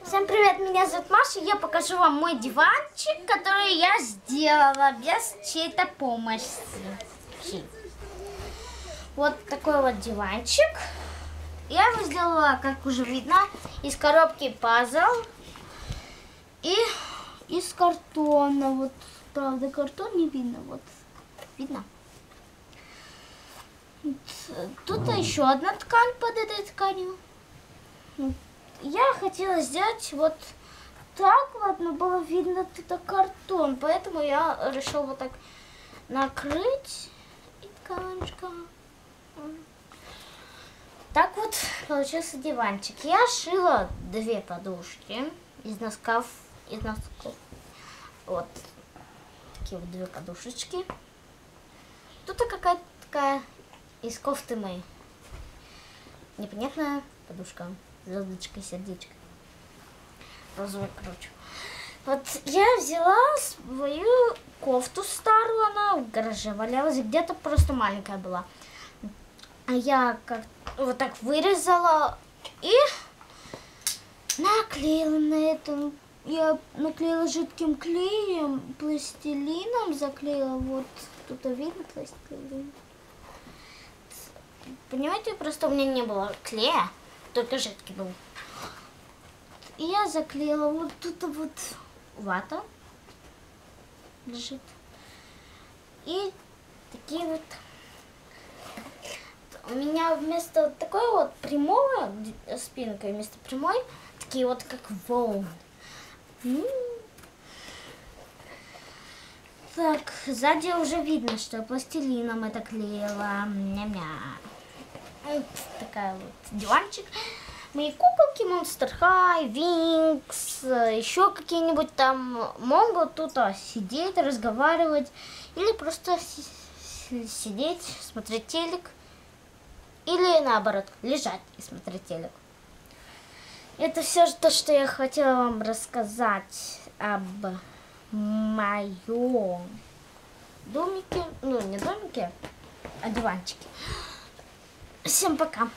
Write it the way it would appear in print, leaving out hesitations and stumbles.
Всем привет, меня зовут Маша, я покажу вам мой диванчик, который я сделала без чьей-то помощи. Вот такой вот диванчик. Я его сделала, как уже видно, из коробки пазл и из картона. Вот, правда, картон не видно, вот, видно? Тут еще одна ткань под этой тканью. Я хотела сделать вот так вот, но было видно тут картон, поэтому я решила вот так накрыть и тканочка. Так вот получился диванчик. Я шила 2 подушки из носков. Вот такие вот 2 подушечки. Тут какая-то такая из кофты моей непонятная подушка. Звездочка, сердечко. Розовый, короче. Вот я взяла свою кофту старую, она в гараже валялась, где-то просто маленькая была. А я как вот так вырезала и наклеила на этом. Я наклеила жидким клеем, пластилином заклеила. Вот тут видно пластилин. Понимаете, просто у меня не было клея. Только жидкий был. И я заклеила вот тут вот вата лежит. И такие вот. У меня вместо вот такой вот прямого спинкой, вместо прямой, такие вот как волны. Так, сзади уже видно, что я пластилином это клеила. Мя-мя. Вот такая вот диванчик. Мои куколки Monster High, Wings, еще какие-нибудь там могут тут сидеть, разговаривать или просто сидеть, смотреть телек. Или наоборот, лежать и смотреть телек. Это все то, что я хотела вам рассказать об моем домике. Ну, не домике, а диванчике. Всем пока.